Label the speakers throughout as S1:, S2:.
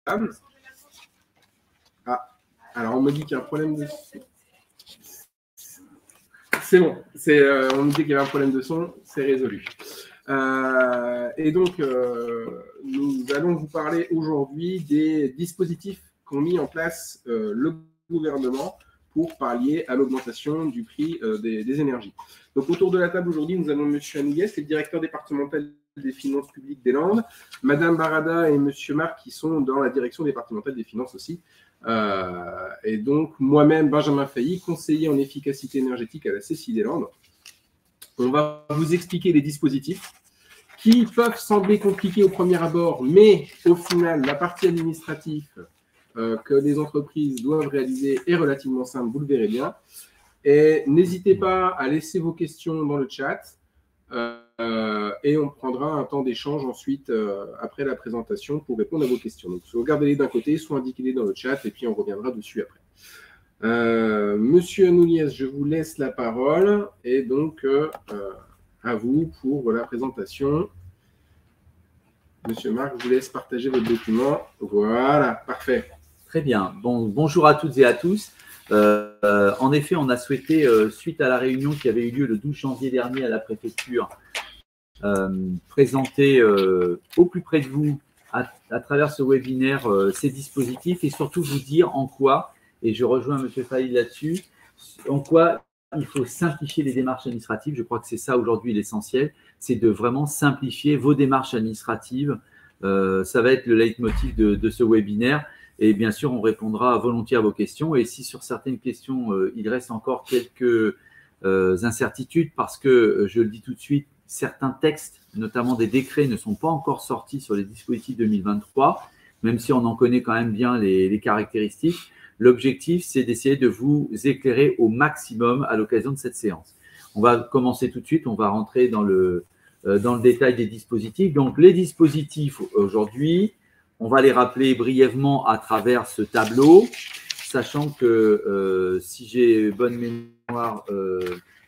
S1: Ah, alors on me dit qu'il y a un problème de son. C'est bon, on me dit qu'il y avait un problème de son, c'est résolu. Et donc, nous allons vous parler aujourd'hui des dispositifs qu'ont mis en place le gouvernement pour pallier à l'augmentation du prix des énergies. Donc, autour de la table aujourd'hui, nous avons M. Anouillet, c'est le directeur départemental des finances publiques des Landes, Mme Barada et M. Marc qui sont dans la direction départementale des finances aussi. Et donc, moi-même, Benjamin Failly, conseiller en efficacité énergétique à la CCI des Landes. On va vous expliquer les dispositifs qui peuvent sembler compliqués au premier abord, mais au final, la partie administrative que les entreprises doivent réaliser est relativement simple, vous le verrez bien. Et n'hésitez pas à laisser vos questions dans le chat et on prendra un temps d'échange ensuite après la présentation pour répondre à vos questions. Donc, soit regardez-les d'un côté, soit indiquez-les dans le chat et puis on reviendra dessus après. Monsieur Anouillet, je vous laisse la parole et donc à vous pour la présentation. Monsieur Marc, je vous laisse partager votre document. Voilà, parfait.
S2: Très bien. Bonjour à toutes et à tous. En effet, on a souhaité, suite à la réunion qui avait eu lieu le 12 janvier dernier à la préfecture, présenter au plus près de vous, à travers ce webinaire, ces dispositifs et surtout vous dire en quoi, et je rejoins M. Failly là-dessus, en quoi il faut simplifier les démarches administratives. Je crois que c'est ça aujourd'hui l'essentiel, c'est de vraiment simplifier vos démarches administratives. Ça va être le leitmotiv de ce webinaire. Et bien sûr, on répondra volontiers à vos questions. Et si sur certaines questions, il reste encore quelques incertitudes, parce que, je le dis tout de suite, certains textes, notamment des décrets, ne sont pas encore sortis sur les dispositifs 2023, même si on en connaît quand même bien les caractéristiques. L'objectif, c'est d'essayer de vous éclairer au maximum à l'occasion de cette séance. On va commencer tout de suite, on va rentrer dans le détail des dispositifs. Donc, les dispositifs aujourd'hui, on va les rappeler brièvement à travers ce tableau, sachant que si j'ai bonne mémoire,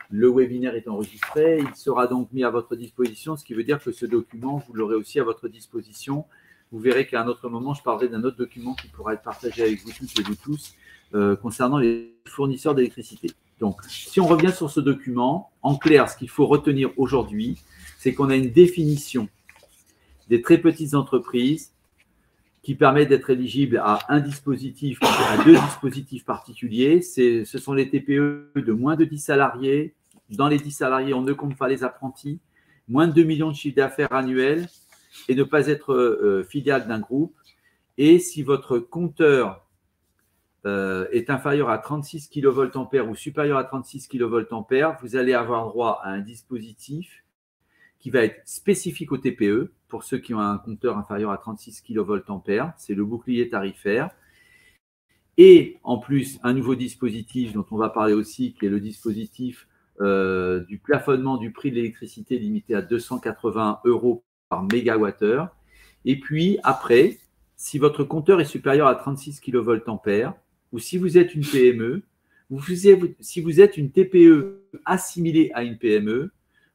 S2: le webinaire est enregistré. Il sera donc mis à votre disposition, ce qui veut dire que ce document, vous l'aurez aussi à votre disposition. Vous verrez qu'à un autre moment, je parlerai d'un autre document qui pourra être partagé avec vous toutes et vous tous concernant les fournisseurs d'électricité. Donc, si on revient sur ce document, en clair, ce qu'il faut retenir aujourd'hui, c'est qu'on a une définition des très petites entreprises qui permet d'être éligible à un dispositif, à deux dispositifs particuliers. Ce sont les TPE de moins de 10 salariés. Dans les 10 salariés, on ne compte pas les apprentis. Moins de 2 millions de chiffre d'affaires annuel et ne pas être filiale d'un groupe. Et si votre compteur est inférieur à 36 kVA ou supérieur à 36 kVA, vous allez avoir droit à un dispositif qui va être spécifique au TPE, pour ceux qui ont un compteur inférieur à 36 kVA, c'est le bouclier tarifaire. Et en plus, un nouveau dispositif dont on va parler aussi, qui est le dispositif du plafonnement du prix de l'électricité limité à 280 € par mégawattheure. Et puis après, si votre compteur est supérieur à 36 kVA, ou si vous êtes une PME, si vous êtes une TPE assimilée à une PME,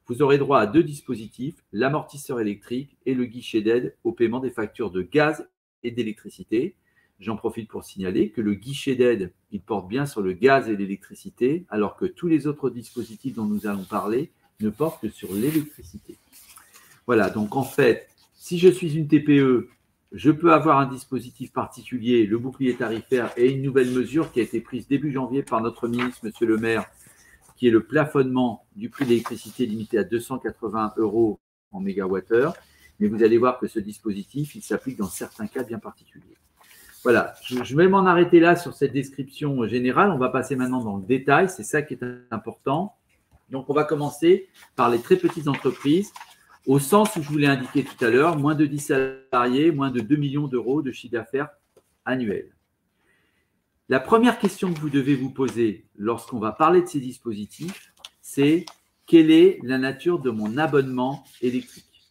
S2: vous aurez droit à deux dispositifs, l'amortisseur électrique et le guichet d'aide au paiement des factures de gaz et d'électricité. J'en profite pour signaler que le guichet d'aide, il porte bien sur le gaz et l'électricité, alors que tous les autres dispositifs dont nous allons parler ne portent que sur l'électricité. Voilà, donc en fait, si je suis une TPE, je peux avoir un dispositif particulier, le bouclier tarifaire, et une nouvelle mesure qui a été prise début janvier par notre ministre, M. Le Maire, qui est le plafonnement du prix de l'électricité limité à 280 € en mégawattheure. Mais vous allez voir que ce dispositif, il s'applique dans certains cas bien particuliers. Voilà, je vais m'en arrêter là sur cette description générale. On va passer maintenant dans le détail, c'est ça qui est important. Donc, on va commencer par les très petites entreprises, au sens où je vous l'ai indiqué tout à l'heure, moins de 10 salariés, moins de 2 millions d'euros de chiffre d'affaires annuel. La première question que vous devez vous poser lorsqu'on va parler de ces dispositifs, c'est quelle est la nature de mon abonnement électrique?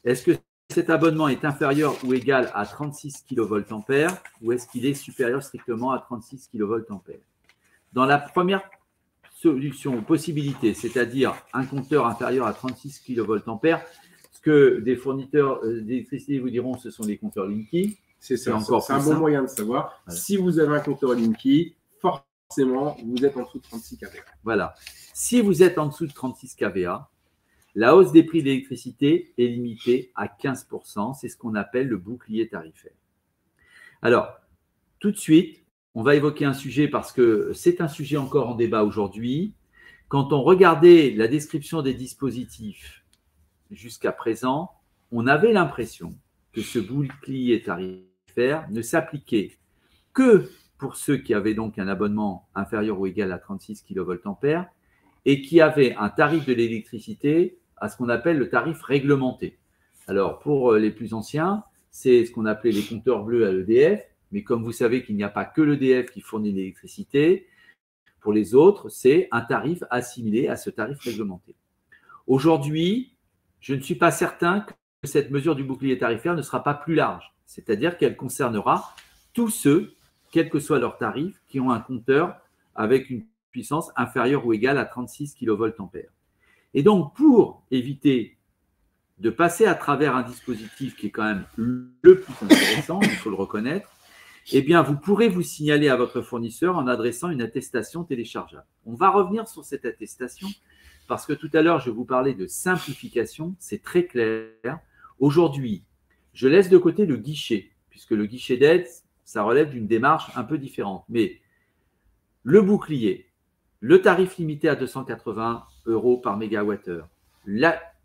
S2: Est-ce que cet abonnement est inférieur ou égal à 36 kVA ou est-ce qu'il est supérieur strictement à 36 kVA? Dans la première solution ou possibilité, c'est-à-dire un compteur inférieur à 36 kVA, ce que des fournisseurs d'électricité vous diront, ce sont les compteurs Linky.
S1: C'est ça,
S2: encore
S1: c'est un
S2: plus
S1: bon
S2: simple.
S1: moyen de savoir.
S2: Voilà.
S1: Si vous avez un compteur Linky, forcément, vous êtes en dessous de 36 kVA.
S2: Voilà. Si vous êtes en dessous de 36 kVA, la hausse des prix de l'électricité est limitée à 15%. C'est ce qu'on appelle le bouclier tarifaire. Alors, tout de suite, on va évoquer un sujet parce que c'est un sujet encore en débat aujourd'hui. Quand on regardait la description des dispositifs jusqu'à présent, on avait l'impression que ce bouclier tarifaire ne s'appliquait que pour ceux qui avaient donc un abonnement inférieur ou égal à 36 kVA et qui avaient un tarif de l'électricité à ce qu'on appelle le tarif réglementé. Alors, pour les plus anciens, c'est ce qu'on appelait les compteurs bleus à l'EDF, mais comme vous savez qu'il n'y a pas que l'EDF qui fournit l'électricité, pour les autres, c'est un tarif assimilé à ce tarif réglementé. Aujourd'hui, je ne suis pas certain que cette mesure du bouclier tarifaire ne sera pas plus large, c'est-à-dire qu'elle concernera tous ceux, quel que soit leur tarif, qui ont un compteur avec une puissance inférieure ou égale à 36 kVA. Et donc, pour éviter de passer à travers un dispositif qui est quand même le plus intéressant, il faut le reconnaître, eh bien, vous pourrez vous signaler à votre fournisseur en adressant une attestation téléchargeable. On va revenir sur cette attestation parce que tout à l'heure, je vous parlais de simplification, c'est très clair. Aujourd'hui, je laisse de côté le guichet, puisque le guichet d'aide, ça relève d'une démarche un peu différente. Mais le bouclier, le tarif limité à 280 € par mégawattheure,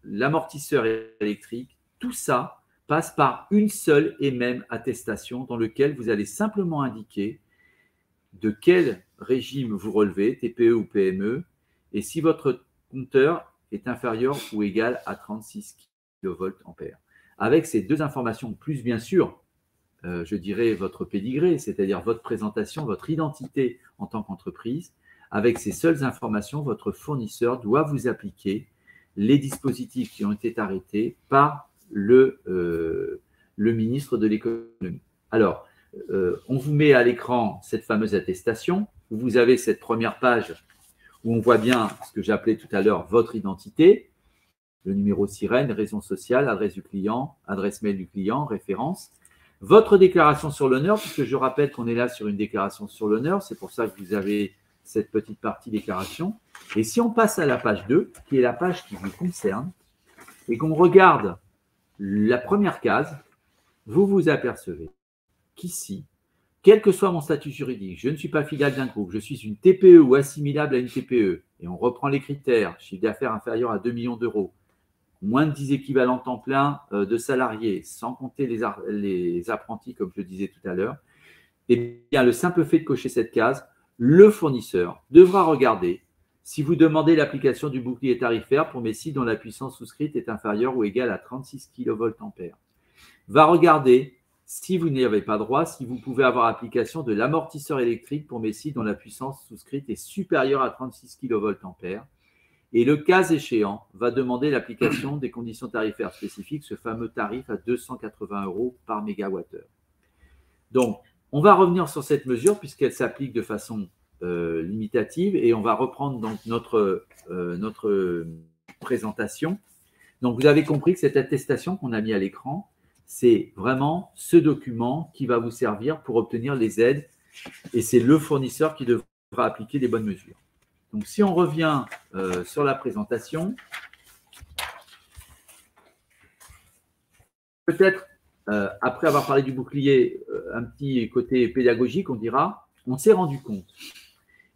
S2: l'amortisseur électrique, tout ça passe par une seule et même attestation dans laquelle vous allez simplement indiquer de quel régime vous relevez, TPE ou PME, et si votre compteur est inférieur ou égal à 36 kVA. Avec ces deux informations, plus bien sûr, je dirais votre pédigré, c'est-à-dire votre présentation, votre identité en tant qu'entreprise, avec ces seules informations, votre fournisseur doit vous appliquer les dispositifs qui ont été arrêtés par le ministre de l'économie. Alors, on vous met à l'écran cette fameuse attestation, où vous avez cette première page où on voit bien ce que j'appelais tout à l'heure votre identité, le numéro sirène, raison sociale, adresse du client, adresse mail du client, référence, votre déclaration sur l'honneur, puisque je rappelle qu'on est là sur une déclaration sur l'honneur, c'est pour ça que vous avez cette petite partie déclaration. Et si on passe à la page 2, qui est la page qui vous concerne, et qu'on regarde la première case, vous vous apercevez qu'ici, quel que soit mon statut juridique, je ne suis pas filiale d'un groupe, je suis une TPE ou assimilable à une TPE, et on reprend les critères, chiffre d'affaires inférieur à 2 millions d'euros, moins de 10 équivalents temps plein de salariés, sans compter les apprentis, comme je le disais tout à l'heure, et bien le simple fait de cocher cette case, le fournisseur devra regarder si vous demandez l'application du bouclier tarifaire pour mes sites dont la puissance souscrite est inférieure ou égale à 36 kVA. Va regarder si vous n'y avez pas droit, si vous pouvez avoir application de l'amortisseur électrique pour mes sites dont la puissance souscrite est supérieure à 36 kVA. Et le cas échéant, va demander l'application des conditions tarifaires spécifiques, ce fameux tarif à 280 € par mégawattheure. Donc, on va revenir sur cette mesure puisqu'elle s'applique de façon limitative et on va reprendre donc notre présentation. Donc, vous avez compris que cette attestation qu'on a mis à l'écran, c'est vraiment ce document qui va vous servir pour obtenir les aides et c'est le fournisseur qui devra appliquer les bonnes mesures. Donc, si on revient sur la présentation, peut-être, après avoir parlé du bouclier, un petit côté pédagogique, on dira, on s'est rendu compte,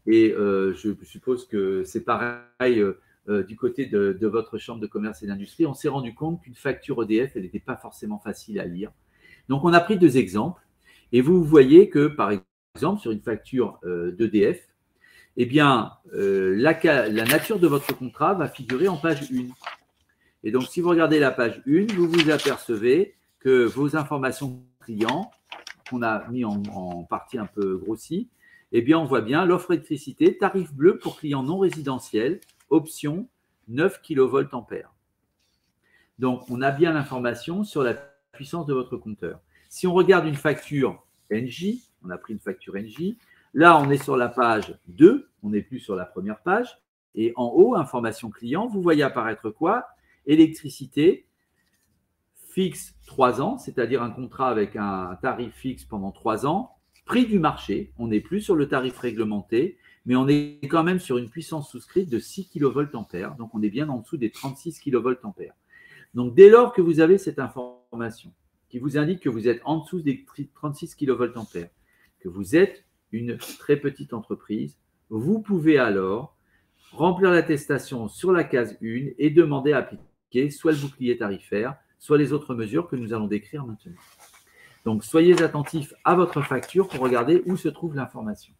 S2: et je suppose que c'est pareil du côté de votre chambre de commerce et d'industrie, on s'est rendu compte qu'une facture EDF, elle n'était pas forcément facile à lire. Donc, on a pris deux exemples, et vous voyez que, par exemple, sur une facture d'EDF, eh bien, la nature de votre contrat va figurer en page 1. Et donc, si vous regardez la page 1, vous vous apercevez que vos informations clients, qu'on a mis en partie un peu grossie, eh bien, on voit bien l'offre électricité, tarif bleu pour clients non résidentiels, option 9 kVA. Donc, on a bien l'information sur la puissance de votre compteur. Si on regarde une facture NJ, on a pris une facture NJ, là, on est sur la page 2, on n'est plus sur la première page. Et en haut, information client, vous voyez apparaître quoi? Électricité, fixe 3 ans, c'est-à-dire un contrat avec un tarif fixe pendant 3 ans, prix du marché, on n'est plus sur le tarif réglementé, mais on est quand même sur une puissance souscrite de 6 kVA, donc on est bien en dessous des 36 kVA. Donc dès lors que vous avez cette information qui vous indique que vous êtes en dessous des 36 kVA, que vous êtes une très petite entreprise, vous pouvez alors remplir l'attestation sur la case 1 et demander à appliquer soit le bouclier tarifaire, soit les autres mesures que nous allons décrire maintenant. Donc, soyez attentifs à votre facture pour regarder où se trouve l'information.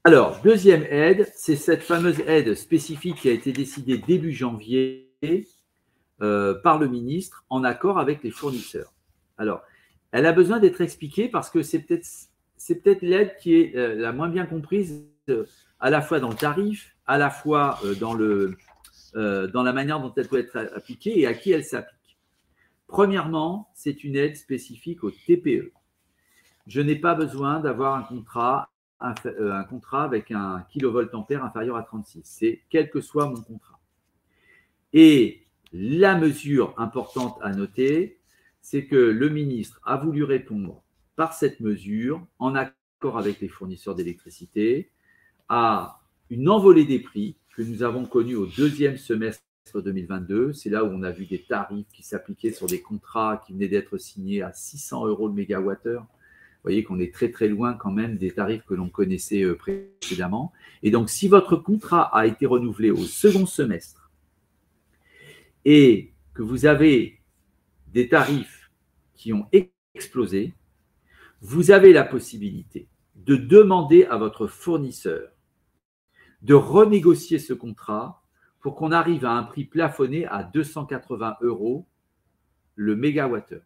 S2: Alors, deuxième aide, c'est cette fameuse aide spécifique qui a été décidée début janvier par le ministre en accord avec les fournisseurs. Alors, elle a besoin d'être expliquée parce que c'est peut-être l'aide qui est la moins bien comprise à la fois dans le tarif, à la fois dans la manière dont elle doit être appliquée et à qui elle s'applique. Premièrement, c'est une aide spécifique au TPE. Je n'ai pas besoin d'avoir un contrat avec un kilovoltampère inférieur à 36. C'est quel que soit mon contrat. Et la mesure importante à noter, c'est que le ministre a voulu répondre par cette mesure, en accord avec les fournisseurs d'électricité, à une envolée des prix que nous avons connue au deuxième semestre 2022. C'est là où on a vu des tarifs qui s'appliquaient sur des contrats qui venaient d'être signés à 600 € le mégawattheure. Vous voyez qu'on est très très loin quand même des tarifs que l'on connaissait précédemment. Et donc, si votre contrat a été renouvelé au second semestre et que vous avez des tarifs qui ont explosé, vous avez la possibilité de demander à votre fournisseur de renégocier ce contrat pour qu'on arrive à un prix plafonné à 280 € le mégawattheure.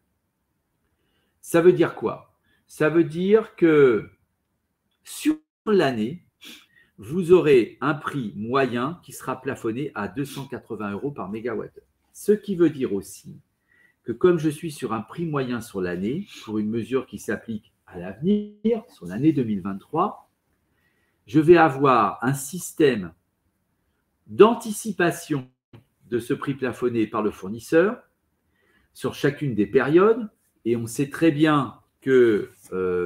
S2: Ça veut dire quoi? Ça veut dire que sur l'année, vous aurez un prix moyen qui sera plafonné à 280 € par mégawattheure. Ce qui veut dire aussi que comme je suis sur un prix moyen sur l'année, pour une mesure qui s'applique à l'avenir, sur l'année 2023, je vais avoir un système d'anticipation de ce prix plafonné par le fournisseur sur chacune des périodes. Et on sait très bien que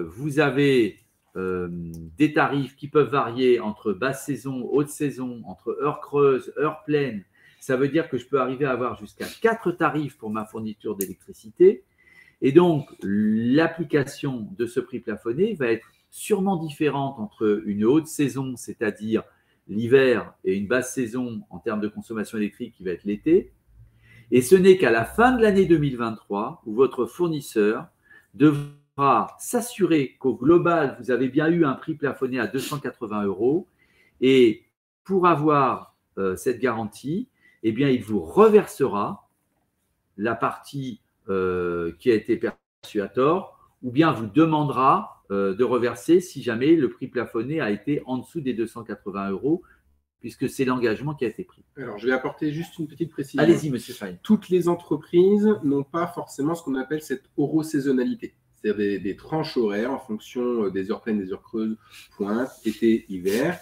S2: vous avez des tarifs qui peuvent varier entre basse saison, haute saison, entre heures creuses, heures pleines. Ça veut dire que je peux arriver à avoir jusqu'à 4 tarifs pour ma fourniture d'électricité. Et donc, l'application de ce prix plafonné va être sûrement différente entre une haute saison, c'est-à-dire l'hiver, et une basse saison en termes de consommation électrique qui va être l'été. Et ce n'est qu'à la fin de l'année 2023 où votre fournisseur devra s'assurer qu'au global, vous avez bien eu un prix plafonné à 280 €. Et pour avoir cette garantie, eh bien, il vous reversera la partie qui a été perçue à tort, ou bien vous demandera de reverser si jamais le prix plafonné a été en dessous des 280 €, puisque c'est l'engagement qui a été pris.
S1: Alors, je vais apporter juste une petite précision.
S2: Allez-y, monsieur Fay.
S1: Toutes les entreprises n'ont pas forcément ce qu'on appelle cette eurosaisonnalité, c'est-à-dire des tranches horaires en fonction des heures pleines, des heures creuses, pointe, été, hiver.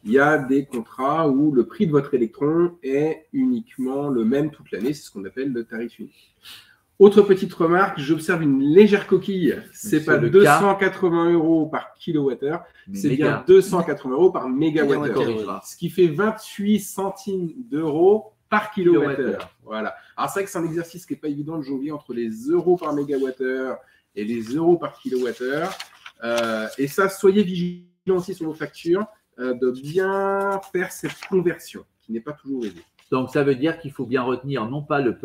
S1: Il y a des contrats où le prix de votre électron est uniquement le même toute l'année, c'est ce qu'on appelle le tarif unique. Autre petite remarque, j'observe une légère coquille. C'est pas 280 € par kilowattheure, c'est bien 280 € par mégawattheure. Ce qui fait 28 centimes d'euros par kilowattheure. Voilà. Alors c'est vrai que c'est un exercice qui n'est pas évident de jongler entre les euros par mégawattheure et les euros par kilowattheure. Et ça, soyez vigilants aussi sur vos factures de bien faire cette conversion qui n'est pas toujours aisée.
S2: Donc ça veut dire qu'il faut bien retenir non pas le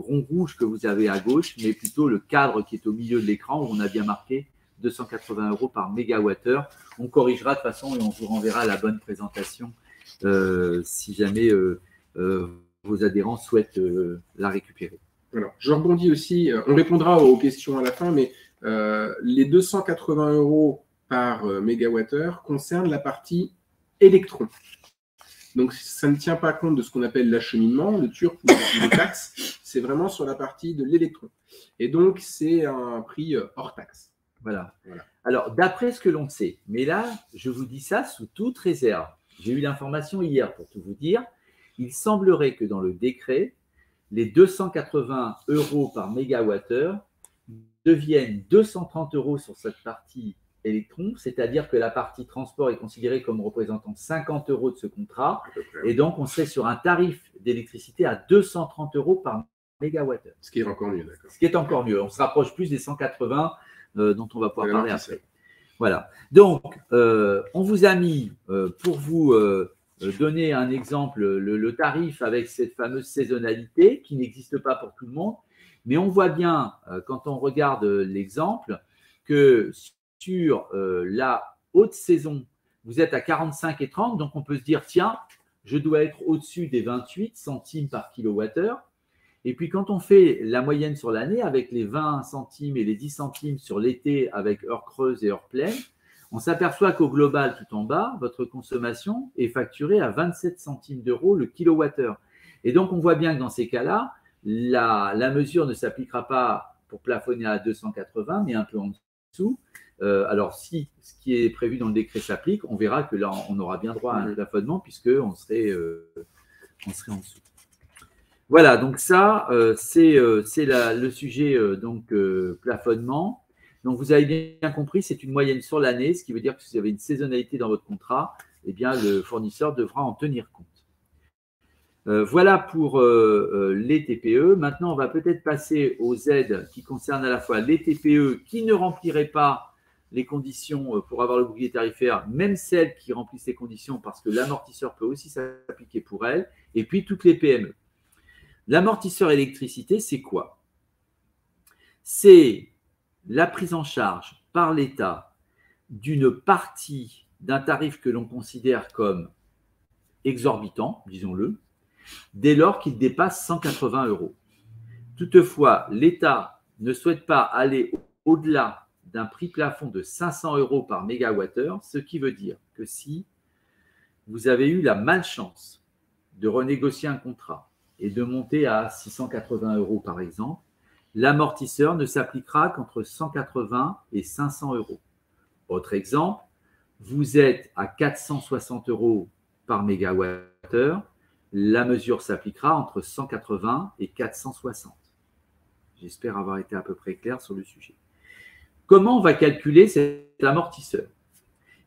S2: rond rouge que vous avez à gauche, mais plutôt le cadre qui est au milieu de l'écran où on a bien marqué 280 € par mégawattheure. On corrigera de toute façon et on vous renverra la bonne présentation si jamais vos adhérents souhaitent la récupérer.
S1: Alors, je rebondis aussi, on répondra aux questions à la fin, mais les 280 € par mégawattheure concernent la partie électron. Donc, ça ne tient pas compte de ce qu'on appelle l'acheminement, le turc ou les taxes. C'est vraiment sur la partie de l'électron. Et donc, c'est un prix hors taxe.
S2: Voilà. Alors, d'après ce que l'on sait, mais là, je vous dis ça sous toute réserve. J'ai eu l'information hier pour tout vous dire. il semblerait que dans le décret, les 280 € par mégawattheure deviennent 230 € sur cette partie électron, c'est-à-dire que la partie transport est considérée comme représentant 50 € de ce contrat, et donc on serait sur un tarif d'électricité à 230 € par mégawattheure.
S1: Ce qui est encore mieux, d'accord.
S2: Ce qui est encore mieux. On se rapproche plus des 180 dont on va pouvoir parler après. Voilà. Donc, on vous a mis, pour vous donner un exemple, le tarif avec cette fameuse saisonnalité qui n'existe pas pour tout le monde, mais on voit bien, quand on regarde l'exemple, que sur la haute saison, vous êtes à 45 et 30, donc on peut se dire, tiens, je dois être au-dessus des 28 centimes par kilowattheure. Et puis, quand on fait la moyenne sur l'année, avec les 20 centimes et les 10 centimes sur l'été, avec heure creuse et heure pleine, on s'aperçoit qu'au global, tout en bas, votre consommation est facturée à 27 centimes d'euros le kilowattheure. Et donc, on voit bien que dans ces cas-là, la mesure ne s'appliquera pas pour plafonner à 280, mais un peu en dessous. Alors, si ce qui est prévu dans le décret s'applique, on verra que là, on aura bien droit à un plafonnement puisqu'on serait en dessous. Voilà, donc ça, c'est le sujet plafonnement. Donc, vous avez bien compris, c'est une moyenne sur l'année, ce qui veut dire que si vous avez une saisonnalité dans votre contrat, eh bien, le fournisseur devra en tenir compte. Voilà pour les TPE. Maintenant, on va peut-être passer aux aides qui concernent à la fois les TPE qui ne rempliraient pas les conditions pour avoir le bouclier tarifaire, même celles qui remplissent les conditions parce que l'amortisseur peut aussi s'appliquer pour elles, et puis toutes les PME. L'amortisseur électricité, c'est quoi? C'est la prise en charge par l'État d'une partie d'un tarif que l'on considère comme exorbitant, disons-le, dès lors qu'il dépasse 180 €. Toutefois, l'État ne souhaite pas aller au-delà d'un prix plafond de 500 € par mégawattheure, ce qui veut dire que si vous avez eu la malchance de renégocier un contrat et de monter à 680 € par exemple, l'amortisseur ne s'appliquera qu'entre 180 et 500 €. Autre exemple, vous êtes à 460 € par mégawattheure, la mesure s'appliquera entre 180 et 460. J'espère avoir été à peu près clair sur le sujet. Comment on va calculer cet amortisseur?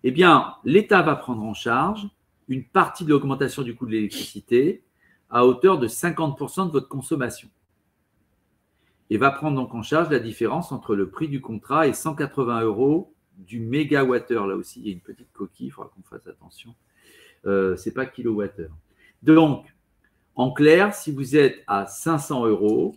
S2: Eh bien, l'État va prendre en charge une partie de l'augmentation du coût de l'électricité à hauteur de 50% de votre consommation. Et va prendre donc en charge la différence entre le prix du contrat et 180 € du mégawattheure. Là aussi, il y a une petite coquille, il faudra qu'on fasse attention. Ce n'est pas kilowattheure. Donc, en clair, si vous êtes à 500 €,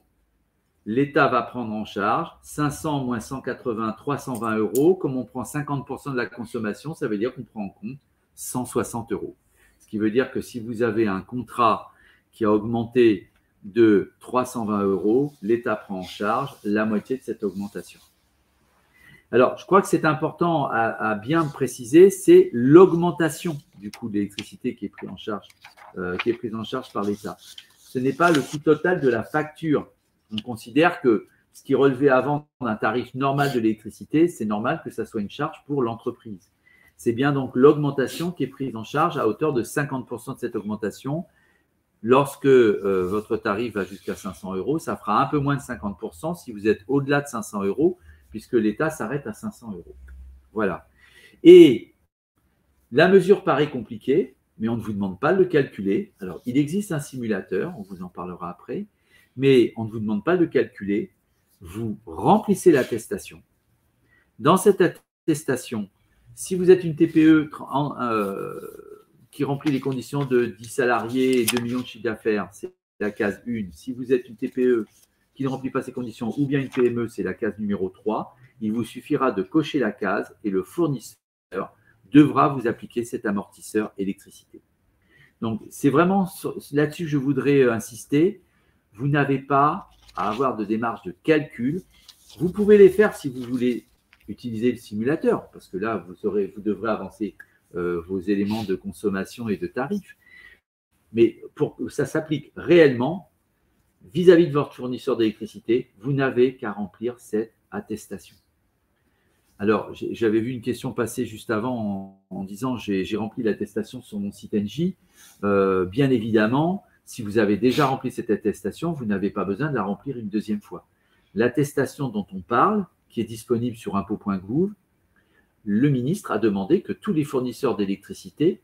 S2: l'État va prendre en charge 500 moins 180, 320 €. Comme on prend 50% de la consommation, ça veut dire qu'on prend en compte 160 €. Ce qui veut dire que si vous avez un contrat qui a augmenté de 320 €, l'État prend en charge la moitié de cette augmentation. Alors, je crois que c'est important à bien préciser, c'est l'augmentation du coût de l'électricité qui est prise en charge par l'État. Ce n'est pas le coût total de la facture. On considère que ce qui relevait avant d'un tarif normal de l'électricité, c'est normal que ça soit une charge pour l'entreprise. C'est bien donc l'augmentation qui est prise en charge à hauteur de 50% de cette augmentation. Lorsque votre tarif va jusqu'à 500 €, ça fera un peu moins de 50% si vous êtes au-delà de 500 €, puisque l'État s'arrête à 500 €. Voilà. Et la mesure paraît compliquée, mais on ne vous demande pas de le calculer. Alors, il existe un simulateur, on vous en parlera après, mais on ne vous demande pas de le calculer. Vous remplissez l'attestation. Dans cette attestation, si vous êtes une TPE qui remplit les conditions de 10 salariés et 2 millions de chiffre d'affaires, c'est la case 1. Si vous êtes une TPE qui ne remplit pas ces conditions, ou bien une PME, c'est la case numéro 3. Il vous suffira de cocher la case et le fournisseur devra vous appliquer cet amortisseur électricité. Donc, c'est vraiment là-dessus que je voudrais insister. Vous n'avez pas à avoir de démarche de calcul. Vous pouvez les faire si vous voulez utiliser le simulateur, parce que là, vous devrez avancer vos éléments de consommation et de tarifs. Mais pour que ça s'applique réellement, vis-à-vis de votre fournisseur d'électricité, vous n'avez qu'à remplir cette attestation. Alors, j'avais vu une question passer juste avant en disant j'ai rempli l'attestation sur mon site NJ. Bien évidemment, si vous avez déjà rempli cette attestation, vous n'avez pas besoin de la remplir une deuxième fois. L'attestation dont on parle, qui est disponible sur impôts.gouv, le ministre a demandé que tous les fournisseurs d'électricité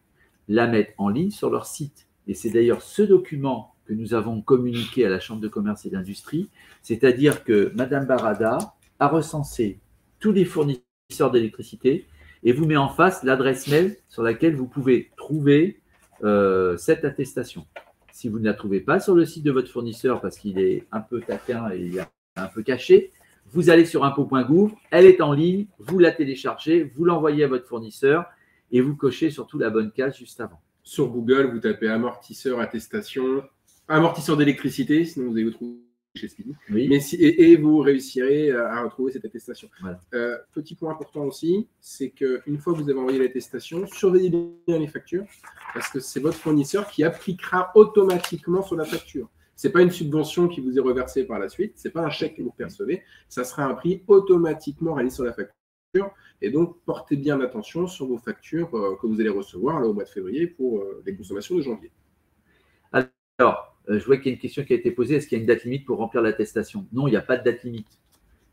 S2: la mettent en ligne sur leur site. Et c'est d'ailleurs ce document que nous avons communiqué à la Chambre de commerce et d'industrie, c'est-à-dire que Mme Barada a recensé tous les fournisseurs d'électricité et vous met en face l'adresse mail sur laquelle vous pouvez trouver cette attestation. Si vous ne la trouvez pas sur le site de votre fournisseur parce qu'il est un peu taquin et il est un peu caché, vous allez sur impôts.gouv, elle est en ligne, vous la téléchargez, vous l'envoyez à votre fournisseur et vous cochez surtout la bonne case juste avant.
S1: Sur Google, vous tapez amortisseur, attestation, amortisseur d'électricité, sinon vous allez vous trouver chez Speedy.
S2: Oui.
S1: Mais et vous réussirez à retrouver cette attestation.
S2: Voilà.
S1: Petit point important aussi, c'est qu'une fois que vous avez envoyé l'attestation, surveillez bien les factures, parce que c'est votre fournisseur qui appliquera automatiquement sur la facture. Ce n'est pas une subvention qui vous est reversée par la suite, ce n'est pas un chèque que vous percevez, ça sera un prix automatiquement réalisé sur la facture. Et donc, portez bien attention sur vos factures que vous allez recevoir là, au mois de février pour les consommations de janvier.
S2: Alors, je vois qu'il y a une question qui a été posée. Est-ce qu'il y a une date limite pour remplir l'attestation? Non, il n'y a pas de date limite.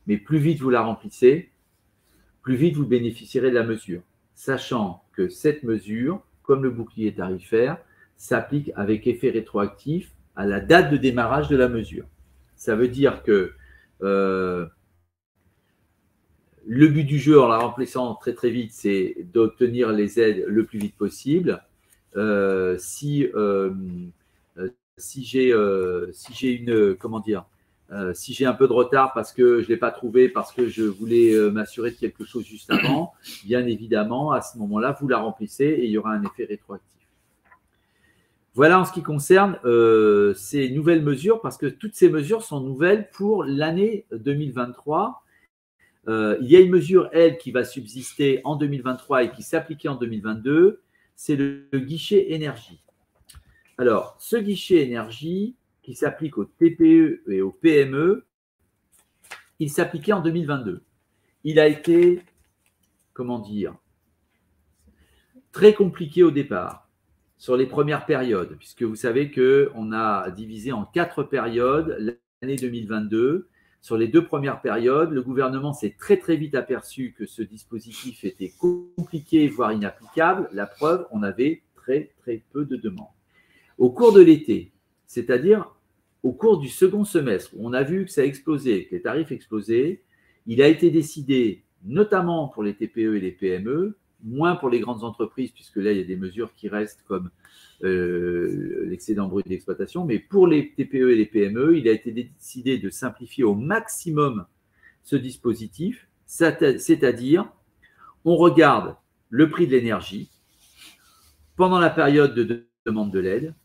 S2: Mais plus vite vous la remplissez, plus vite vous bénéficierez de la mesure. Sachant que cette mesure, comme le bouclier tarifaire, s'applique avec effet rétroactif à la date de démarrage de la mesure. Ça veut dire que le but du jeu, en la remplissant très très vite, c'est d'obtenir les aides le plus vite possible. Si j'ai si j'ai un peu de retard parce que je ne l'ai pas trouvé, parce que je voulais m'assurer de quelque chose juste avant, bien évidemment, à ce moment-là, vous la remplissez et il y aura un effet rétroactif. Voilà en ce qui concerne ces nouvelles mesures, parce que toutes ces mesures sont nouvelles pour l'année 2023. Il y a une mesure, elle, qui va subsister en 2023 et qui s'appliquait en 2022, c'est le guichet énergie. Alors, ce guichet énergie qui s'applique aux TPE et aux PME, il s'appliquait en 2022. Il a été, comment dire, très compliqué au départ, sur les premières périodes, puisque vous savez qu'on a divisé en 4 périodes l'année 2022. Sur les 2 premières périodes, le gouvernement s'est très très vite aperçu que ce dispositif était compliqué, voire inapplicable. La preuve, on avait très très peu de demandes. Au cours de l'été, c'est-à-dire au cours du second semestre, où on a vu que ça a explosé, que les tarifs explosaient, il a été décidé, notamment pour les TPE et les PME, moins pour les grandes entreprises, puisque là, il y a des mesures qui restent comme l'excédent brut d'exploitation, mais pour les TPE et les PME, il a été décidé de simplifier au maximum ce dispositif, c'est-à-dire on regarde le prix de l'énergie pendant la période de demande de l'aide,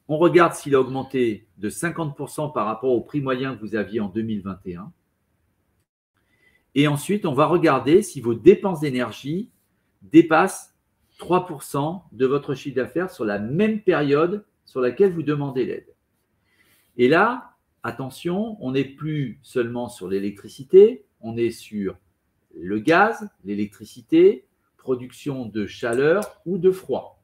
S2: on regarde s'il a augmenté de 50% par rapport au prix moyen que vous aviez en 2021, et ensuite on va regarder si vos dépenses d'énergie dépassent 3% de votre chiffre d'affaires sur la même période sur laquelle vous demandez l'aide. Et là, attention, on n'est plus seulement sur l'électricité, on est sur le gaz, l'électricité, production de chaleur ou de froid.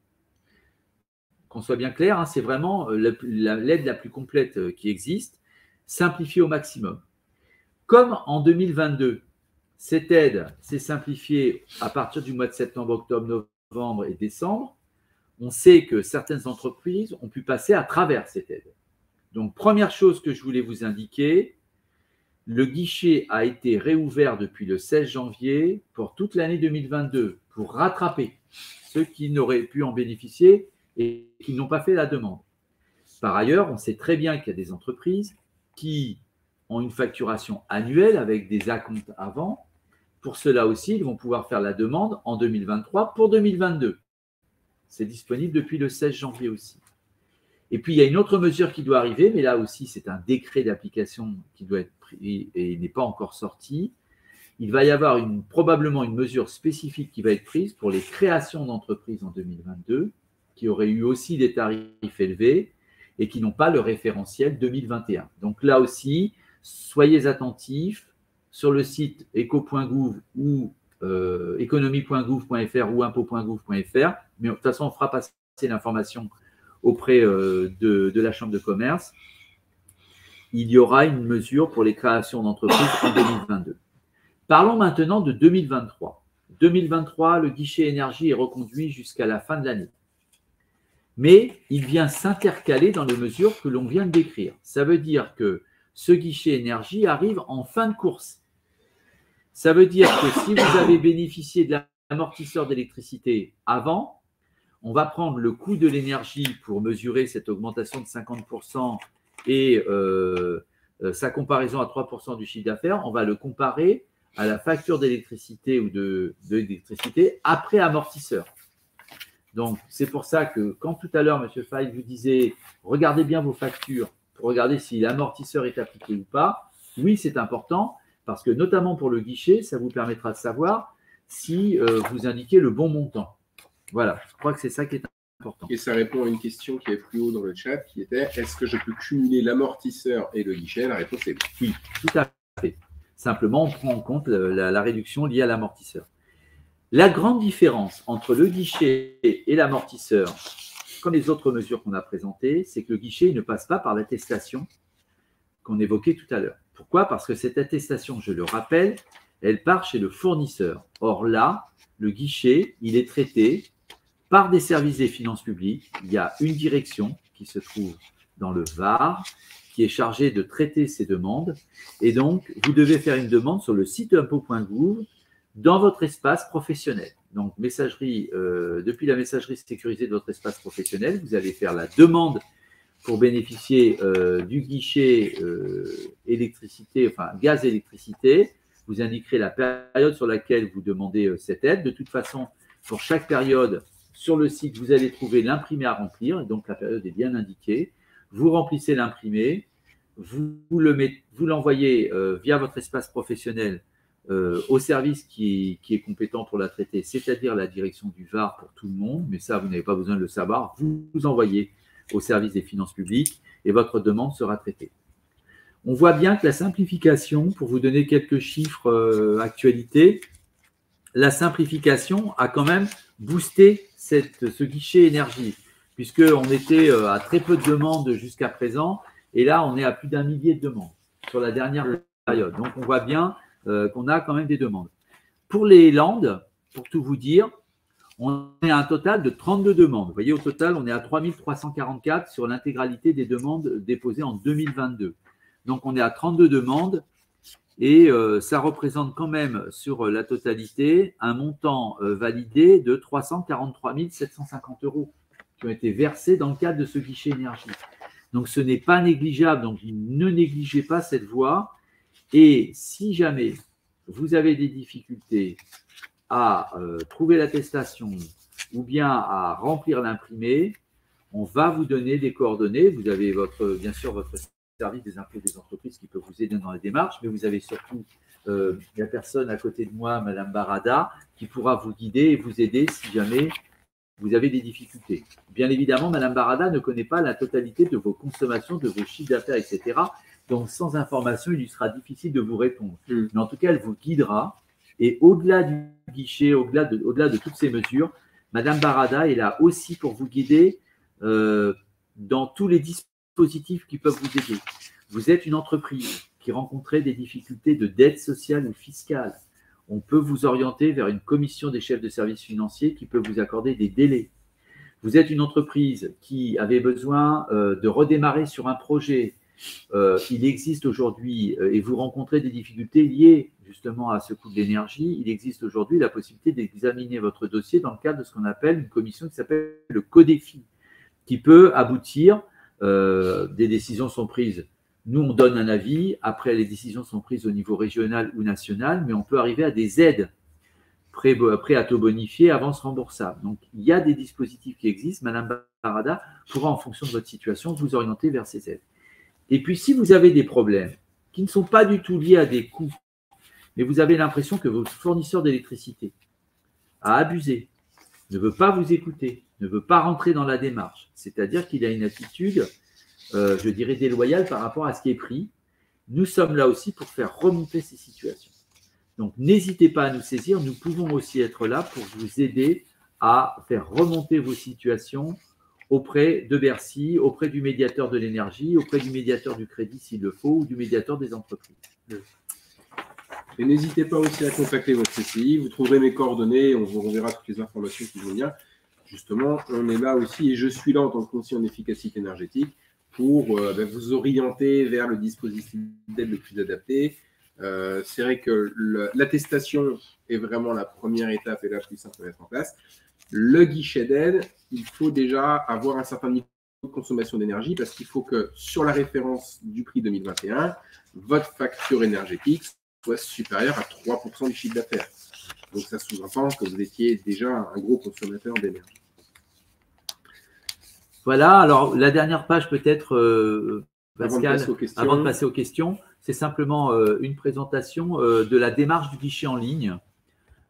S2: Qu'on soit bien clair, hein, c'est vraiment l'aide la plus complète qui existe, simplifiée au maximum. Comme en 2022, cette aide s'est simplifiée à partir du mois de septembre, octobre, novembre et décembre, on sait que certaines entreprises ont pu passer à travers cette aide. Donc, première chose que je voulais vous indiquer, le guichet a été réouvert depuis le 16 janvier pour toute l'année 2022, pour rattraper ceux qui n'auraient pu en bénéficier et qui n'ont pas fait la demande. Par ailleurs, on sait très bien qu'il y a des entreprises qui ont une facturation annuelle avec des acomptes avant. Pour cela aussi, ils vont pouvoir faire la demande en 2023 pour 2022. C'est disponible depuis le 16 janvier aussi. Et puis, il y a une autre mesure qui doit arriver, mais là aussi, c'est un décret d'application qui doit être pris et n'est pas encore sorti. Il va y avoir probablement une mesure spécifique qui va être prise pour les créations d'entreprises en 2022, qui auraient eu aussi des tarifs élevés et qui n'ont pas le référentiel 2021. Donc là aussi, soyez attentifs. sur le site eco.gouv ou économie.gouv.fr ou impôt.gouv.fr. Mais de toute façon, on fera passer l'information auprès de la Chambre de commerce. Il y aura une mesure pour les créations d'entreprises en 2022. Parlons maintenant de 2023. 2023, le guichet énergie est reconduit jusqu'à la fin de l'année. Mais il vient s'intercaler dans les mesures que l'on vient de décrire. Ça veut dire que ce guichet énergie arrive en fin de course. Ça veut dire que si vous avez bénéficié de l'amortisseur d'électricité avant, on va prendre le coût de l'énergie pour mesurer cette augmentation de 50% et sa comparaison à 3% du chiffre d'affaires. On va le comparer à la facture d'électricité ou de l'électricité après amortisseur. Donc, c'est pour ça que quand tout à l'heure, M. Fay vous disait, regardez bien vos factures pour regarder si l'amortisseur est appliqué ou pas. Oui, c'est important parce que notamment pour le guichet, ça vous permettra de savoir si vous indiquez le bon montant. Voilà, je crois que c'est ça qui est important.
S1: Et ça répond à une question qui est plus haut dans le chat qui était, est-ce que je peux cumuler l'amortisseur et le guichet? La réponse est oui.
S2: Oui, tout à fait. Simplement, on prend en compte la réduction liée à l'amortisseur. La grande différence entre le guichet et l'amortisseur, comme les autres mesures qu'on a présentées, c'est que le guichet ne passe pas par l'attestation qu'on évoquait tout à l'heure. Pourquoi? Parce que cette attestation, je le rappelle, elle part chez le fournisseur. Or là, le guichet, il est traité par des services des finances publiques. Il y a une direction qui se trouve dans le Var, qui est chargée de traiter ces demandes. Et donc, vous devez faire une demande sur le site impôt.gouv dans votre espace professionnel. Donc, messagerie, depuis la messagerie sécurisée de votre espace professionnel, vous allez faire la demande pour bénéficier du guichet électricité, enfin gaz-électricité. Vous indiquerez la période sur laquelle vous demandez cette aide. De toute façon, pour chaque période, sur le site, vous allez trouver l'imprimé à remplir. Donc, la période est bien indiquée. Vous remplissez l'imprimé, vous l'envoyez via votre espace professionnel au service qui est compétent pour la traiter, c'est-à-dire la direction du Var pour tout le monde, mais ça, vous n'avez pas besoin de le savoir. Vous envoyez au service des finances publiques et votre demande sera traitée. On voit bien que la simplification, pour vous donner quelques chiffres actualité, la simplification a quand même boosté ce guichet énergie, puisqu'on était à très peu de demandes jusqu'à présent, et là, on est à plus d'1 millier de demandes sur la dernière période. Donc, on voit bien qu'on a quand même des demandes. Pour les Landes, pour tout vous dire, on est à un total de 32 demandes. Vous voyez, au total, on est à 3344 sur l'intégralité des demandes déposées en 2022. Donc, on est à 32 demandes et ça représente quand même sur la totalité un montant validé de 343 750 € qui ont été versés dans le cadre de ce guichet énergie. Donc, ce n'est pas négligeable. Donc, ne négligez pas cette voie. Et si jamais vous avez des difficultés à trouver l'attestation ou bien à remplir l'imprimé, on va vous donner des coordonnées. Vous avez bien sûr votre service des impôts des entreprises qui peut vous aider dans les démarches, mais vous avez surtout la personne à côté de moi, Madame Barada, qui pourra vous guider et vous aider si jamais vous avez des difficultés. Bien évidemment, Madame Barada ne connaît pas la totalité de vos consommations, de vos chiffres d'affaires, etc. Donc, sans information, il lui sera difficile de vous répondre. Mais en tout cas, elle vous guidera. Et au-delà du guichet, au-delà de toutes ces mesures, Madame Barada est là aussi pour vous guider dans tous les dispositifs qui peuvent vous aider. Vous êtes une entreprise qui rencontrait des difficultés de dette sociale ou fiscale. On peut vous orienter vers une commission des chefs de services financiers qui peut vous accorder des délais. Vous êtes une entreprise qui avait besoin de redémarrer sur un projet. Il existe aujourd'hui, et vous rencontrez des difficultés liées justement à ce coût de l'énergie, il existe aujourd'hui la possibilité d'examiner votre dossier dans le cadre de ce qu'on appelle une commission qui s'appelle le CODEFI, qui peut aboutir, des décisions sont prises. Nous, on donne un avis, après les décisions sont prises au niveau régional ou national, mais on peut arriver à des aides, prêt à taux bonifié, avance remboursable. Donc, il y a des dispositifs qui existent. Madame Barada pourra, en fonction de votre situation, vous orienter vers ces aides. Et puis, si vous avez des problèmes qui ne sont pas du tout liés à des coûts, mais vous avez l'impression que votre fournisseur d'électricité a abusé, ne veut pas vous écouter, ne veut pas rentrer dans la démarche, c'est-à-dire qu'il a une attitude, je dirais, déloyale par rapport à ce qui est pris, nous sommes là aussi pour faire remonter ces situations. Donc, n'hésitez pas à nous saisir. Nous pouvons aussi être là pour vous aider à faire remonter vos situations auprès de Bercy, auprès du médiateur de l'énergie, auprès du médiateur du crédit s'il le faut, ou du médiateur des entreprises.
S1: Et n'hésitez pas aussi à contacter votre CCI. Vous trouverez mes coordonnées. On vous renverra toutes les informations qui vont bien. Justement, on est là aussi, et je suis là en tant que conseiller en efficacité énergétique pour vous orienter vers le dispositif d'aide le plus adapté. C'est vrai que l'attestation est vraiment la première étape et la plus simple à mettre en place. Le guichet d'aide, il faut déjà avoir un certain niveau de consommation d'énergie parce qu'il faut que sur la référence du prix 2021, votre facture énergétique soit supérieure à 3% du chiffre d'affaires. Donc ça sous-entend que vous étiez déjà un gros consommateur d'énergie.
S2: Voilà, alors la dernière page peut-être, Pascal, avant de passer aux questions, c'est simplement une présentation de la démarche du guichet en ligne.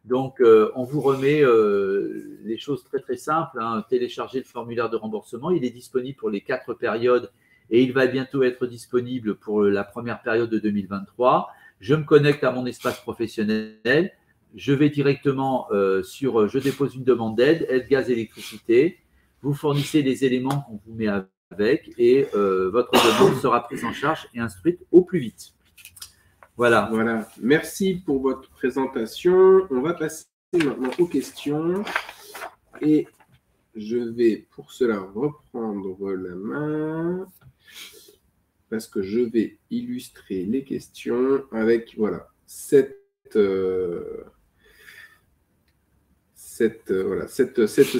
S2: Donc, on vous remet les choses très très simples, hein. Téléchargez le formulaire de remboursement, il est disponible pour les 4 périodes et il va bientôt être disponible pour la première période de 2023. Je me connecte à mon espace professionnel, je vais directement je dépose une demande d'aide, aide gaz, électricité. Vous fournissez les éléments qu'on vous met avec et votre demande sera prise en charge et instruite au plus vite. Voilà.
S1: Voilà. Merci pour votre présentation. On va passer maintenant aux questions. Et je vais pour cela reprendre la main parce que je vais illustrer les questions avec cette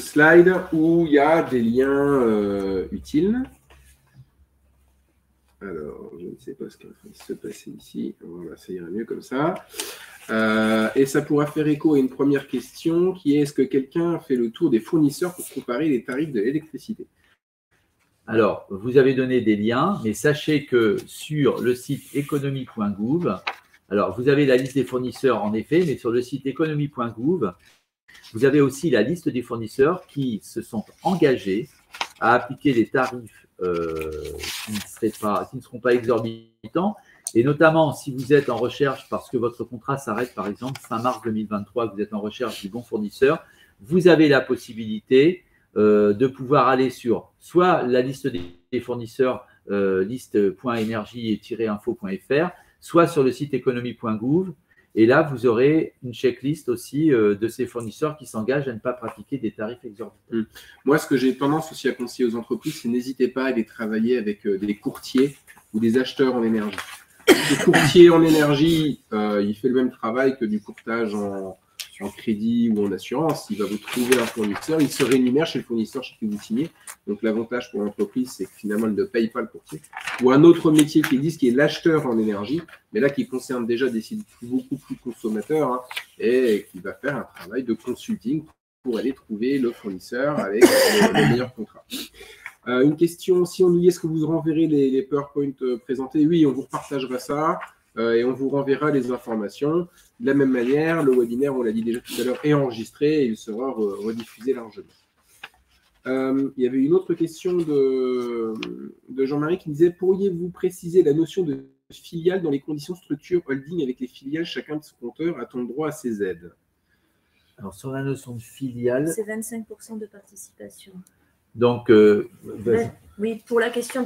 S1: slide où il y a des liens utiles. Alors, je ne sais pas ce qui va se passer ici. Voilà, ça ira mieux comme ça. Et ça pourra faire écho à une première question qui est: est-ce que quelqu'un a fait le tour des fournisseurs pour comparer les tarifs de l'électricité?
S2: Alors, vous avez donné des liens, mais sachez que sur le site économie.gouv, alors vous avez la liste des fournisseurs en effet, mais sur le site économie.gouv, vous avez aussi la liste des fournisseurs qui se sont engagés à appliquer des tarifs qui ne seront pas exorbitants. Et notamment, si vous êtes en recherche, parce que votre contrat s'arrête par exemple fin mars 2023, vous êtes en recherche du bon fournisseur, vous avez la possibilité de pouvoir aller sur soit la liste des fournisseurs, liste.énergie-info.fr, soit sur le site économie.gouv. Et là, vous aurez une checklist aussi de ces fournisseurs qui s'engagent à ne pas pratiquer des tarifs exorbitants.
S1: Moi, ce que j'ai tendance aussi à conseiller aux entreprises, c'est n'hésitez pas à aller travailler avec des courtiers ou des acheteurs en énergie. Le courtier en énergie, il fait le même travail que du courtage en crédit ou en assurance. Il va vous trouver un fournisseur, il se rémunère chez le fournisseur chez qui vous signez. Donc l'avantage pour l'entreprise, c'est que finalement, elle ne paye pas le courtier. Ou un autre métier qui existe, qui est l'acheteur en énergie, mais là qui concerne déjà des sites beaucoup plus consommateurs, hein, et qui va faire un travail de consulting pour aller trouver le fournisseur avec le meilleur contrat. Une question, si on nous dit, est-ce que vous renverrez les PowerPoint présentés? Oui, on vous partagera ça. Et on vous renverra les informations. De la même manière, le webinaire, on l'a dit déjà tout à l'heure, est enregistré et il sera rediffusé largement. Il y avait une autre question de Jean-Marie qui disait: pourriez-vous préciser la notion de filiale dans les conditions structure holding avec les filiales, chacun de son compteur a-t-on droit à ces aides?
S2: Alors, sur la notion de filiale…
S3: C'est 25% de participation.
S2: Donc,
S3: oui, pour la question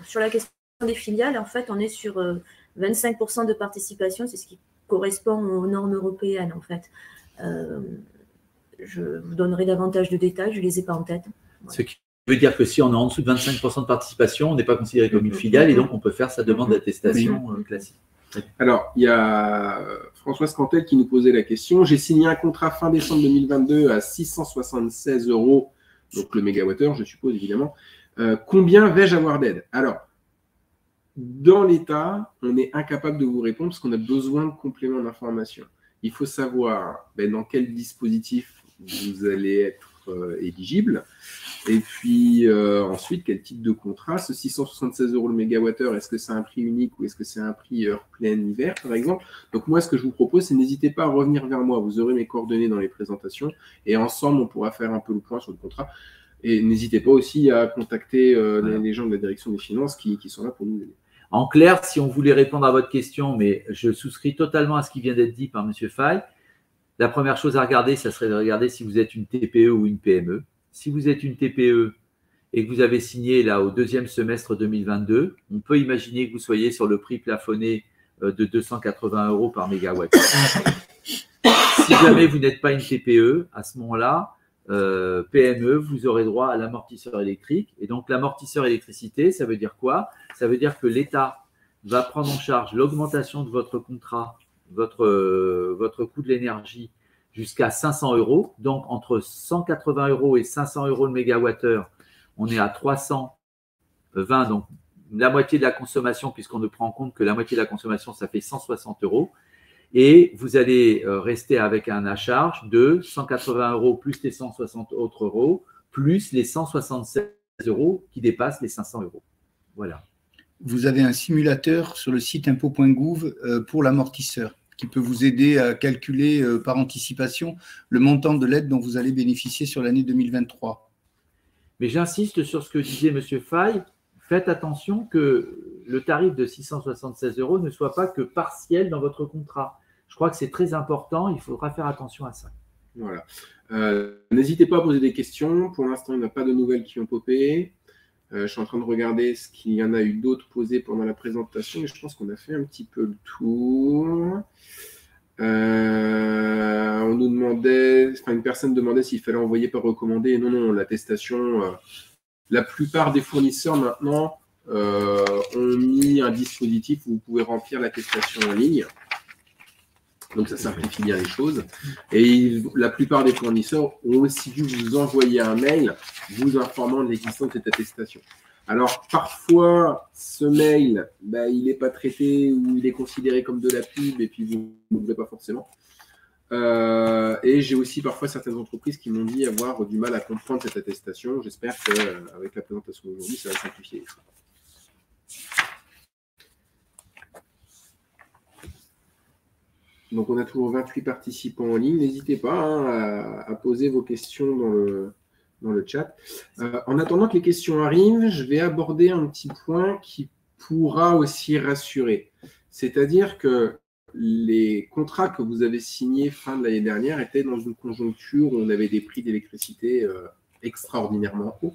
S3: sur la question des filiales, en fait, on est sur 25% de participation, c'est ce qui correspond aux normes européennes, en fait. Je vous donnerai davantage de détails, je ne les ai pas en tête.
S2: Voilà. Ce qui veut dire que si on est en dessous de 25% de participation, on n'est pas considéré comme une filiale et donc on peut faire sa demande d'attestation classique.
S1: Alors, il y a Françoise Cantel qui nous posait la question: j'ai signé un contrat fin décembre 2022 à 676 €, donc le mégawattheure, je suppose évidemment. Combien vais-je avoir d'aide? Alors, dans l'État, on est incapable de vous répondre parce qu'on a besoin de compléments d'information. Il faut savoir dans quel dispositif vous allez être éligible. Et puis ensuite, quel type de contrat? Ce 676 € le mégawattheure, est-ce que c'est un prix unique ou est-ce que c'est un prix heure pleine hiver, par exemple? Donc moi, ce que je vous propose, c'est n'hésitez pas à revenir vers moi. Vous aurez mes coordonnées dans les présentations et ensemble, on pourra faire un peu le point sur le contrat. Et n'hésitez pas aussi à contacter les gens de la direction des finances qui sont là pour nous aider.
S2: En clair, si on voulait répondre à votre question, mais je souscris totalement à ce qui vient d'être dit par M. Faye, la première chose à regarder, ça serait de regarder si vous êtes une TPE ou une PME. Si vous êtes une TPE et que vous avez signé là au deuxième semestre 2022, on peut imaginer que vous soyez sur le prix plafonné de 280 € par mégawatt. Si jamais vous n'êtes pas une TPE, à ce moment-là, PME, vous aurez droit à l'amortisseur électrique. Et donc, l'amortisseur électricité, ça veut dire quoi? Ça veut dire que l'État va prendre en charge l'augmentation de votre contrat, votre coût de l'énergie jusqu'à 500 €. Donc, entre 180 € et 500 € le mégawattheure, on est à 320, donc la moitié de la consommation, puisqu'on ne prend en compte que la moitié de la consommation, ça fait 160 €. Et vous allez rester avec un à charge de 180 € plus les 160 autres euros, plus les 176 € qui dépassent les 500 €. Voilà.
S4: Vous avez un simulateur sur le site impôt.gouv pour l'amortisseur qui peut vous aider à calculer par anticipation le montant de l'aide dont vous allez bénéficier sur l'année 2023.
S2: Mais j'insiste sur ce que disait M. Faye. Faites attention que le tarif de 676 € ne soit pas que partiel dans votre contrat. Je crois que c'est très important, il faudra faire attention à ça.
S1: Voilà. N'hésitez pas à poser des questions. Pour l'instant, il n'y a pas de nouvelles qui ont popé. Je suis en train de regarder ce qu'il y en a eu d'autres posées pendant la présentation, et je pense qu'on a fait un petit peu le tour. On nous demandait, enfin une personne demandait s'il fallait envoyer par recommandé. Non, l'attestation. La plupart des fournisseurs maintenant ont mis un dispositif où vous pouvez remplir l'attestation en ligne. Donc, ça simplifie bien les choses. Et la plupart des fournisseurs ont aussi dû vous envoyer un mail vous informant de l'existence de cette attestation. Alors, parfois, ce mail, il n'est pas traité ou il est considéré comme de la pub et puis vous ne voulez pas forcément. Et j'ai aussi parfois certaines entreprises qui m'ont dit avoir du mal à comprendre cette attestation. J'espère qu'avec la présentation d'aujourd'hui, ça va simplifier les choses. Donc, on a toujours 28 participants en ligne. N'hésitez pas à poser vos questions dans le chat. En attendant que les questions arrivent, je vais aborder un petit point qui pourra aussi rassurer. C'est-à-dire que les contrats que vous avez signés fin de l'année dernière étaient dans une conjoncture où on avait des prix d'électricité extraordinairement hauts.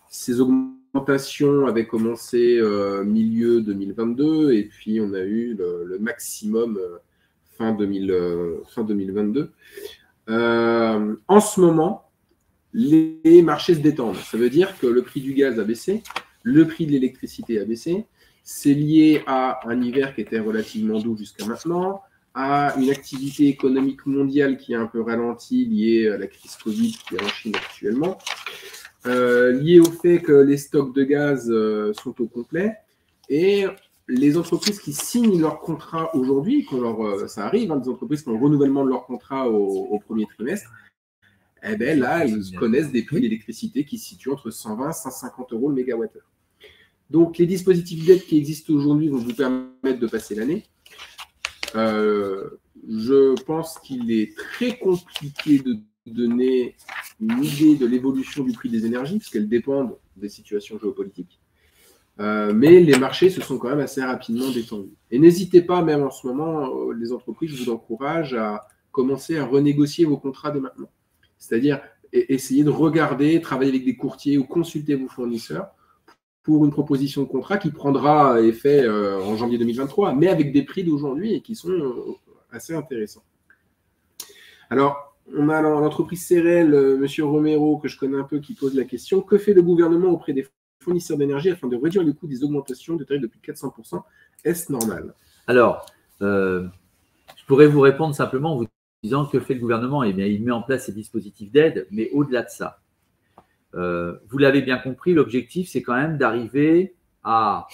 S1: Ces augmentations avaient commencé milieu 2022 et puis on a eu le maximum fin 2022. En ce moment, les marchés se détendent. Ça veut dire que le prix du gaz a baissé, le prix de l'électricité a baissé. C'est lié à un hiver qui était relativement doux jusqu'à maintenant, à une activité économique mondiale qui a un peu ralenti, liée à la crise Covid qui est en Chine actuellement, lié au fait que les stocks de gaz sont au complet. Et les entreprises qui signent leur contrat aujourd'hui, ça arrive, des entreprises qui ont le renouvellement de leur contrat au premier trimestre, là, ils connaissent des prix d'électricité qui se situent entre 120 et 150 € le mégawattheure. Donc, les dispositifs d'aide qui existent aujourd'hui vont vous permettre de passer l'année. Je pense qu'il est très compliqué de donner une idée de l'évolution du prix des énergies, puisqu'elles dépendent des situations géopolitiques. Mais les marchés se sont quand même assez rapidement détendus. Et n'hésitez pas, même en ce moment, les entreprises, je vous encourage à commencer à renégocier vos contrats dès maintenant. C'est-à-dire essayer de regarder, travailler avec des courtiers ou consulter vos fournisseurs pour une proposition de contrat qui prendra effet en janvier 2023, mais avec des prix d'aujourd'hui et qui sont assez intéressants. Alors, on a l'entreprise Cerel, M. Romero, que je connais un peu, qui pose la question. Que fait le gouvernement auprès des fournisseurs d'énergie afin de réduire le coût des augmentations de tarifs de plus de 400%? Est-ce normal?
S2: Alors, je pourrais vous répondre simplement en vous disant que fait le gouvernement? Eh bien, il met en place ces dispositifs d'aide, mais au-delà de ça, vous l'avez bien compris, l'objectif, c'est quand même d'arriver à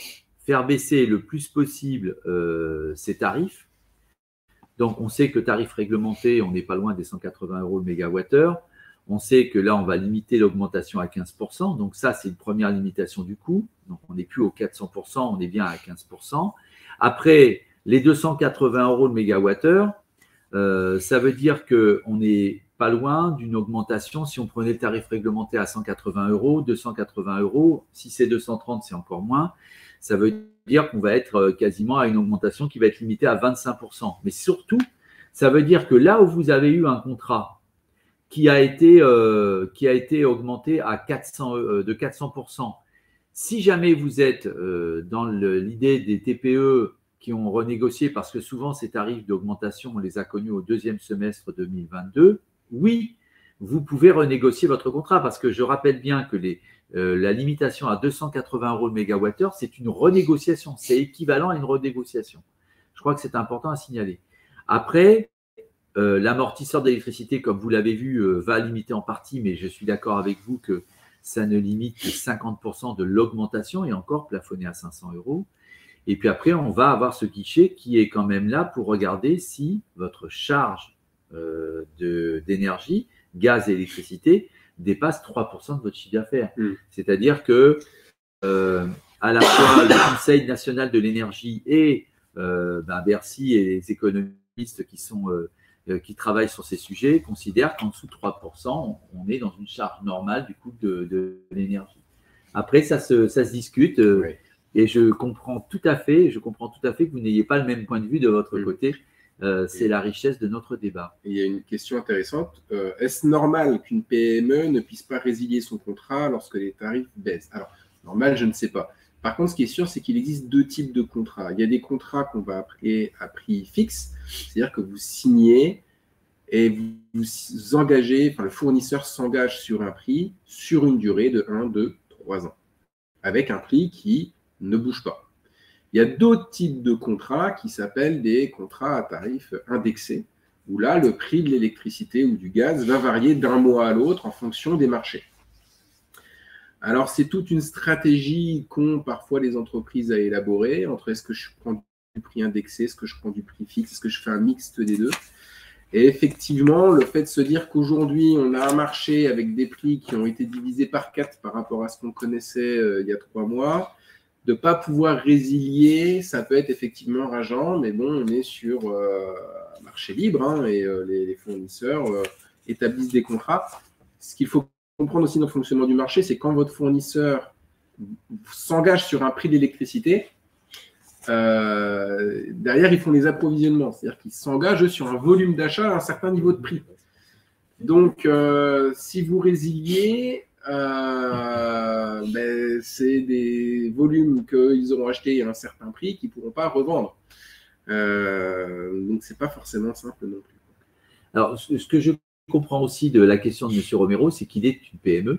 S2: faire baisser le plus possible ces tarifs. Donc, on sait que tarif réglementé, on n'est pas loin des 180 € le mégawattheure. On sait que là, on va limiter l'augmentation à 15%. Donc, ça, c'est une première limitation du coût. Donc, on n'est plus aux 400%, on est bien à 15%. Après, les 280 € le mégawattheure, ça veut dire qu'on n'est pas loin d'une augmentation. Si on prenait le tarif réglementé à 180 €, 280 €, si c'est 230, c'est encore moins. ça veut dire qu'on va être quasiment à une augmentation qui va être limitée à 25%. Mais surtout, ça veut dire que là où vous avez eu un contrat qui a été augmenté à de 400%, si jamais vous êtes dans l'idée des TPE qui ont renégocié, parce que souvent ces tarifs d'augmentation, on les a connus au deuxième semestre 2022, oui, vous pouvez renégocier votre contrat, parce que je rappelle bien que la limitation à 280 € le mégawattheure, c'est une renégociation, c'est équivalent à une renégociation. Je crois que c'est important à signaler. Après, l'amortisseur d'électricité, comme vous l'avez vu, va limiter en partie, mais je suis d'accord avec vous que ça ne limite que 50% de l'augmentation et encore plafonné à 500 €. Et puis après, on va avoir ce guichet qui est quand même là pour regarder si votre charge d'énergie, gaz et électricité, dépasse 3% de votre chiffre d'affaires. C'est-à-dire que à la fois le Conseil national de l'énergie et Bercy et les économistes qui travaillent sur ces sujets considèrent qu'en dessous de 3%, on est dans une charge normale du coût de l'énergie. Après, ça se discute
S1: Oui.
S2: et je comprends tout à fait que vous n'ayez pas le même point de vue de votre côté. C'est la richesse de notre débat.
S1: Il y a une question intéressante. Est-ce normal qu'une PME ne puisse pas résilier son contrat lorsque les tarifs baissent? Alors, normal, je ne sais pas. Par contre, ce qui est sûr, c'est qu'il existe deux types de contrats. Il y a des contrats qu'on va appeler à prix fixe, c'est-à-dire que vous signez et vous engagez, enfin le fournisseur s'engage sur un prix sur une durée de 1, 2, 3 ans, avec un prix qui ne bouge pas. Il y a d'autres types de contrats qui s'appellent des contrats à tarifs indexés, où là, le prix de l'électricité ou du gaz va varier d'un mois à l'autre en fonction des marchés. Alors, c'est toute une stratégie qu'ont parfois les entreprises à élaborer entre est-ce que je prends du prix indexé, est-ce que je prends du prix fixe, est-ce que je fais un mixte des deux. Et effectivement, le fait de se dire qu'aujourd'hui, on a un marché avec des prix qui ont été divisés par 4 par rapport à ce qu'on connaissait il y a 3 mois, de ne pas pouvoir résilier, ça peut être effectivement rageant, mais bon, on est sur un marché libre hein, et les fournisseurs établissent des contrats. Ce qu'il faut comprendre aussi dans le fonctionnement du marché, c'est quand votre fournisseur s'engage sur un prix d'électricité, derrière, ils font les approvisionnements, c'est-à-dire qu'ils s'engagent sur un volume d'achat à un certain niveau de prix. Donc, si vous résiliez, c'est des volumes qu'ils auront achetés à un certain prix qu'ils ne pourront pas revendre. Donc, ce n'est pas forcément simple non plus.
S2: Alors, ce que je comprends aussi de la question de M. Romero, c'est qu'il est une PME.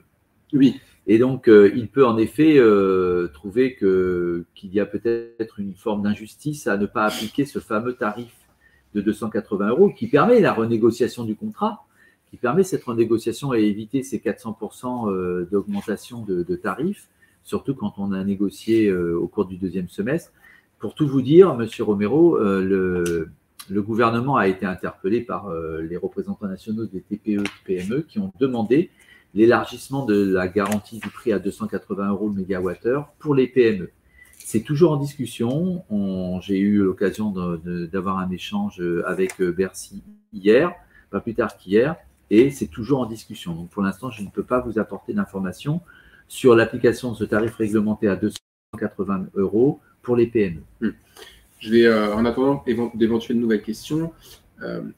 S1: Oui.
S2: Et donc, il peut en effet trouver qu'il y a peut-être une forme d'injustice à ne pas appliquer ce fameux tarif de 280 € qui permet la renégociation du contrat, qui permet cette renégociation et éviter ces 400% d'augmentation de tarifs, surtout quand on a négocié au cours du deuxième semestre. Pour tout vous dire, M. Romero, le gouvernement a été interpellé par les représentants nationaux des TPE, PME qui ont demandé l'élargissement de la garantie du prix à 280 € le mégawattheure pour les PME. C'est toujours en discussion. J'ai eu l'occasion d'avoir un échange avec Bercy hier, pas plus tard qu'hier, et c'est toujours en discussion. Donc pour l'instant, je ne peux pas vous apporter d'informations sur l'application de ce tarif réglementé à 280 € pour les PME.
S1: Je vais, en attendant d'éventuelles nouvelles questions,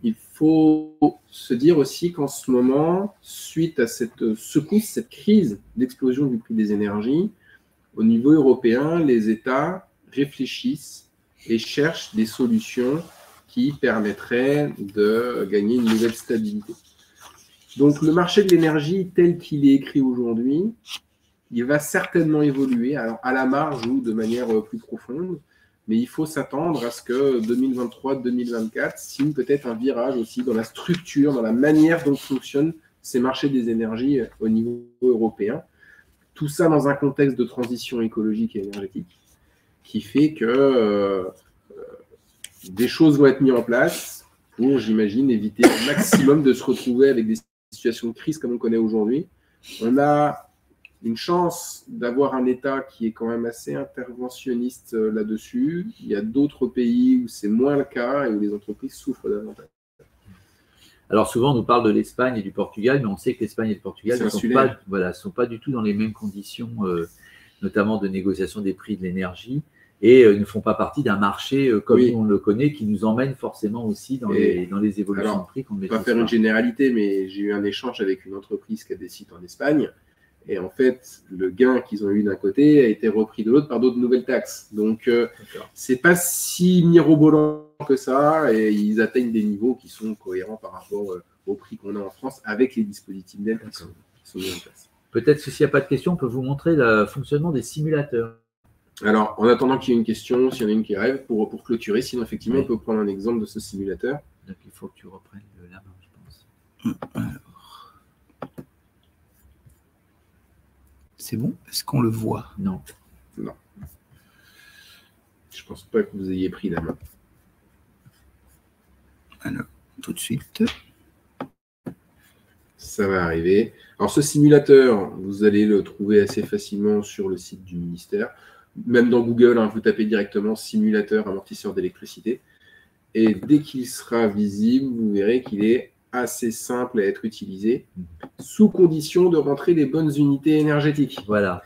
S1: il faut se dire aussi qu'en ce moment, suite à cette secousse, cette crise d'explosion du prix des énergies, au niveau européen, les États réfléchissent et cherchent des solutions qui permettraient de gagner une nouvelle stabilité. Donc le marché de l'énergie tel qu'il est écrit aujourd'hui, il va certainement évoluer, alors à la marge ou de manière plus profonde. Mais il faut s'attendre à ce que 2023-2024 signe peut-être un virage aussi dans la structure, dans la manière dont fonctionnent ces marchés des énergies au niveau européen. Tout ça dans un contexte de transition écologique et énergétique qui fait que des choses vont être mises en place pour, j'imagine, éviter au maximum de se retrouver avec des situations de crise comme on connaît aujourd'hui. On a une chance d'avoir un État qui est quand même assez interventionniste là-dessus. Il y a d'autres pays où c'est moins le cas et où les entreprises souffrent davantage.
S2: Alors souvent, on nous parle de l'Espagne et du Portugal, mais on sait que l'Espagne et le Portugal ne sont pas du tout dans les mêmes conditions notamment de négociation des prix de l'énergie, et ne font pas partie d'un marché comme
S1: Oui.
S2: nous on le connaît, qui nous emmène forcément aussi dans les évolutions de prix qu'on ne
S1: Je ne vais pas
S2: maîtrise
S1: faire
S2: pas.
S1: une généralité, mais j'ai eu un échange avec une entreprise qui a des sites en Espagne. Et en fait, le gain qu'ils ont eu d'un côté a été repris de l'autre par d'autres nouvelles taxes. Donc, c'est pas si mirobolant que ça, et ils atteignent des niveaux qui sont cohérents par rapport au prix qu'on a en France avec les dispositifs d'aide qui sont mis en place.
S2: Peut-être que s'il n'y a pas de questions, on peut vous montrer le fonctionnement des simulateurs.
S1: Alors, en attendant qu'il y ait une question, s'il y en a une qui rêve, pour clôturer, sinon effectivement,
S2: Oui.
S1: on peut prendre un exemple de ce simulateur.
S2: Donc, il faut que tu reprennes la main, je pense.
S4: Alors, c'est bon? Est-ce qu'on le voit?
S2: Non.
S1: Non. Je pense pas que vous ayez pris la main.
S4: Alors, tout de suite.
S1: Ça va arriver. Alors, ce simulateur, vous allez le trouver assez facilement sur le site du ministère. Même dans Google, vous tapez directement simulateur amortisseur d'électricité. Et dès qu'il sera visible, vous verrez qu'il est assez simple à être utilisé, sous condition de rentrer les bonnes unités énergétiques.
S2: Voilà.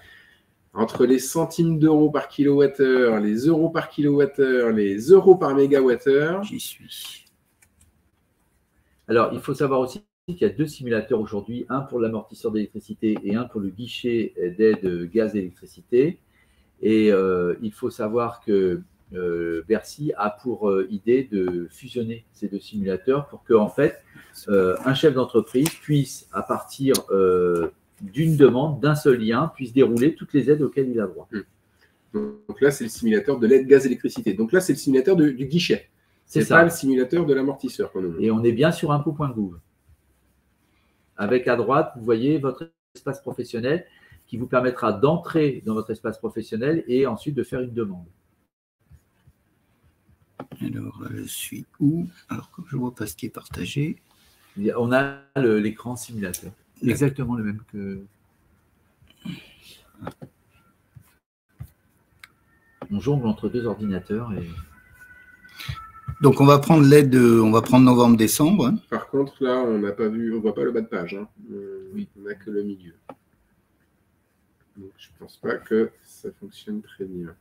S1: Entre les centimes d'euros par kilowattheure, les euros par kilowattheure, les euros par mégawattheure.
S4: J'y suis.
S2: Alors, il faut savoir aussi qu'il y a 2 simulateurs aujourd'hui, un pour l'amortisseur d'électricité et un pour le guichet d'aide gaz-électricité. Et il faut savoir que Bercy a pour idée de fusionner ces 2 simulateurs pour que, en fait, un chef d'entreprise puisse, à partir d'une demande, d'un seul lien, puisse dérouler toutes les aides auxquelles il a droit.
S1: Donc là, c'est le simulateur de l'aide gaz-électricité. Donc là, c'est le simulateur du guichet. C'est pas le simulateur de l'amortisseur qu'on nous.
S2: Et on est bien sur impôt.gouv. Avec à droite, vous voyez votre espace professionnel qui vous permettra d'entrer dans votre espace professionnel et ensuite de faire une demande.
S4: Alors, je suis où? Alors, comme je ne vois pas ce qui est partagé.
S2: On a l'écran simulateur. Exactement le même que... On jongle entre 2 ordinateurs et...
S4: Donc, on va prendre l'aide, on va prendre novembre-décembre.
S1: Par contre, là, on n'a pas vu, on voit pas le bas de page. Oui, on n'a que le milieu. Donc, je pense pas que ça fonctionne très bien.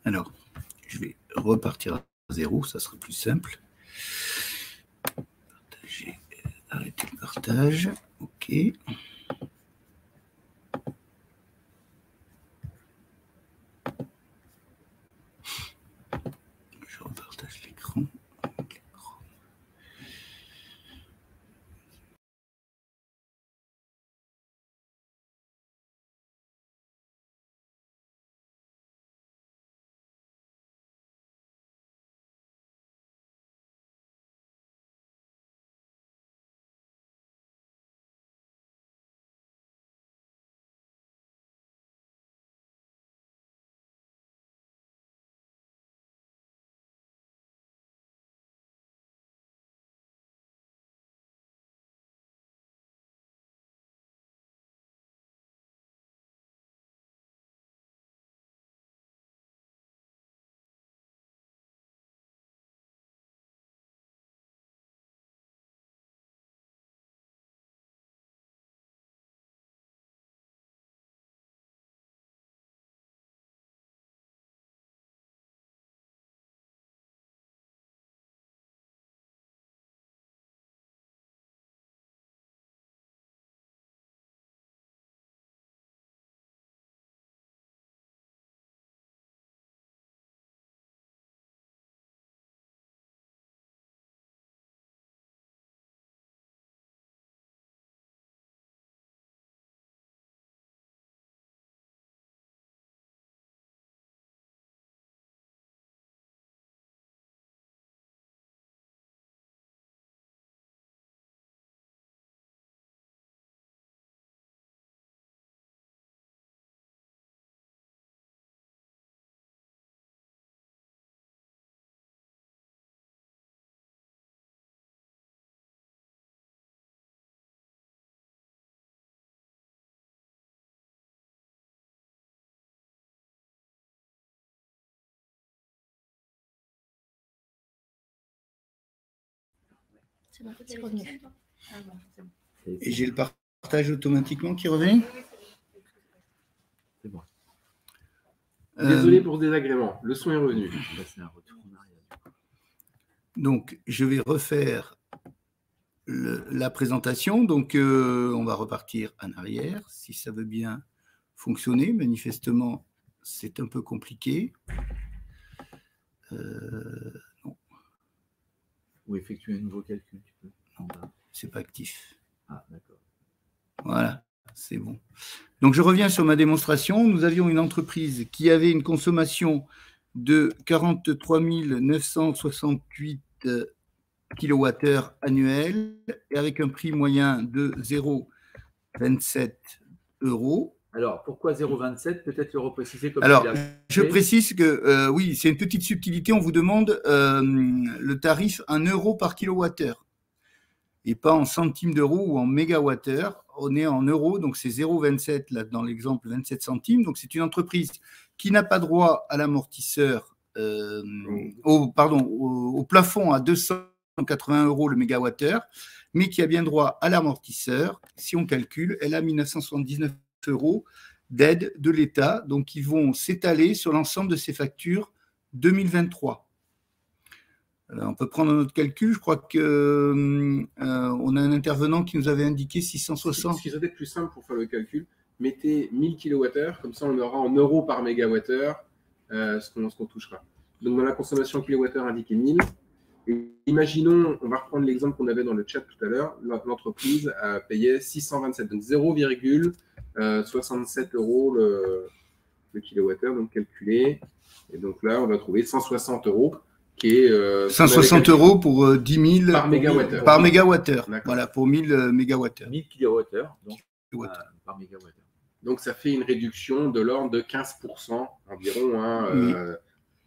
S4: Alors, je vais repartir à 0, ça sera plus simple. Partager, arrêter le partage. OK. Je repartage l'écran.
S3: C'est revenu.
S4: Et j'ai le partage automatiquement qui revient?
S2: C'est bon.
S1: Désolé pour ce désagrément. Le son est revenu.
S2: C'est un retour en arrière.
S4: Donc, je vais refaire la présentation. Donc, on va repartir en arrière, si ça veut bien fonctionner. Manifestement, c'est un peu compliqué. Non.
S2: Ou effectuer un nouveau calcul, tu peux.
S4: Non, c'est pas actif.
S2: Ah, d'accord.
S4: Voilà, c'est bon. Donc, je reviens sur ma démonstration. Nous avions une entreprise qui avait une consommation de 43 968 kWh annuels et avec un prix moyen de 0,27 €.
S2: Alors, pourquoi 0,27? Peut-être le repréciser comme
S4: Alors,
S2: tu l'as
S4: je
S2: fait.
S4: précise que, oui, c'est une petite subtilité. On vous demande le tarif en euros par kilowattheure et pas en centimes d'euros ou en mégawattheure. On est en euros, donc c'est 0,27, là, dans l'exemple, 27 centimes. Donc, c'est une entreprise qui n'a pas droit à l'amortisseur, au plafond à 280 € le mégawattheure, mais qui a bien droit à l'amortisseur. Si on calcule, elle a 1979 € d'aide de l'État, donc qui vont s'étaler sur l'ensemble de ses factures 2023. On peut prendre notre calcul. Je crois qu'on a un intervenant qui nous avait indiqué 660.
S1: Ce qui serait peut-être plus simple pour faire le calcul, mettez 1000 kWh, comme ça on aura en euros par mégawattheure ce qu'on touchera. Donc dans la consommation kilowattheure indiquée 1000. Et imaginons, on va reprendre l'exemple qu'on avait dans le chat tout à l'heure, l'entreprise payait 627, donc 0,67 € le kilowattheure, donc calculé. Et donc là, on va trouver 160 € qui est…
S4: 160 € pour 10 000
S1: par mégawattheure.
S4: Par mégawattheure. Voilà, pour 1000 mégawattheures.
S2: 1000 kWh donc, par mégawattheure.
S1: Donc ça fait une réduction de l'ordre de 15% environ. Hein,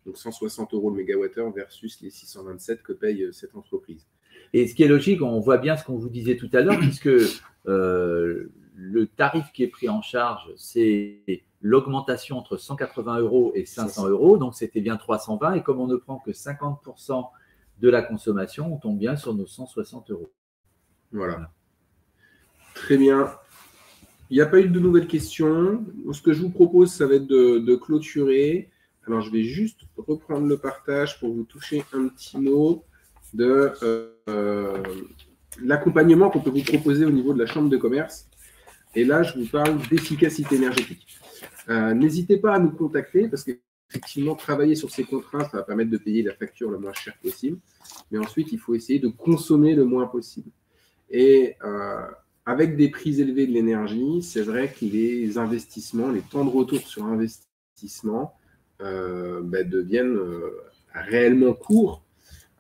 S1: donc 160 € le mégawattheure versus les 627 que paye cette entreprise.
S2: Et ce qui est logique, on voit bien ce qu'on vous disait tout à l'heure, puisque le tarif qui est pris en charge, c'est l'augmentation entre 180 € et 500 €, donc c'était bien 320, et comme on ne prend que 50% de la consommation, on tombe bien sur nos 160 €.
S1: Voilà. Très bien. Il n'y a pas eu de nouvelles questions. Ce que je vous propose, ça va être de clôturer. Alors, je vais juste reprendre le partage pour vous toucher un petit mot de l'accompagnement qu'on peut vous proposer au niveau de la Chambre de commerce. Et là, je vous parle d'efficacité énergétique. N'hésitez pas à nous contacter parce qu'effectivement, travailler sur ces contrats, ça va permettre de payer la facture la moins chère possible. Mais ensuite, il faut essayer de consommer le moins possible. Et avec des prix élevés de l'énergie, c'est vrai que les investissements, les temps de retour sur investissement deviennent réellement courts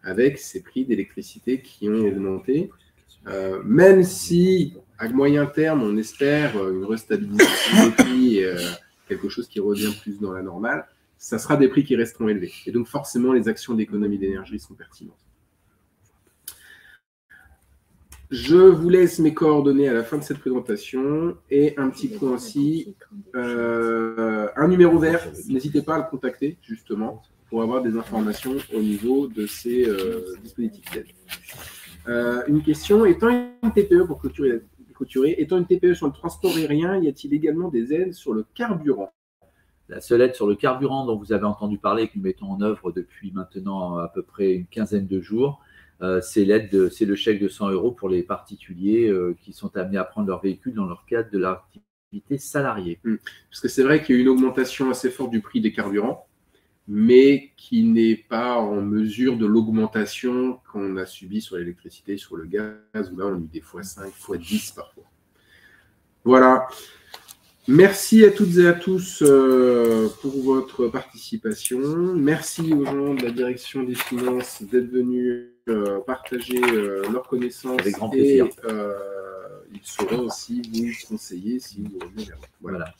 S1: avec ces prix d'électricité qui ont augmenté. Même si, à moyen terme, on espère une restabilisation des prix, quelque chose qui revient plus dans la normale, ça sera des prix qui resteront élevés. Et donc, forcément, les actions d'économie d'énergie sont pertinentes. Je vous laisse mes coordonnées à la fin de cette présentation et un petit point aussi, un numéro vert, n'hésitez pas à le contacter justement pour avoir des informations au niveau de ces dispositifs d'aide. Une question, étant une TPE pour clôturer, étant une TPE sur le transport aérien, y a-t-il également des aides sur le carburant?
S2: La seule aide sur le carburant dont vous avez entendu parler, que nous mettons en œuvre depuis maintenant à peu près une quinzaine de jours, c'est le chèque de 100 € pour les particuliers qui sont amenés à prendre leur véhicule dans leur cadre de l'activité salariée.
S1: Parce que c'est vrai qu'il y a eu une augmentation assez forte du prix des carburants, mais qui n'est pas en mesure de l'augmentation qu'on a subie sur l'électricité, sur le gaz, où là on a eu des x5, x10 parfois. Voilà. Merci à toutes et à tous pour votre participation. Merci aux gens de la direction des finances d'être venus partager leurs connaissances.
S2: Avec grand plaisir.
S1: Et ils sauront aussi vous conseiller si vous revenez vers nous. Voilà.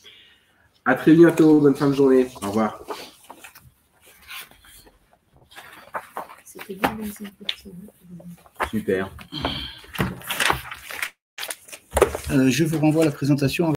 S1: À très bientôt. Bonne fin de journée. Au revoir.
S3: C'était bien 25%.
S2: Super.
S4: Je vous renvoie à la présentation.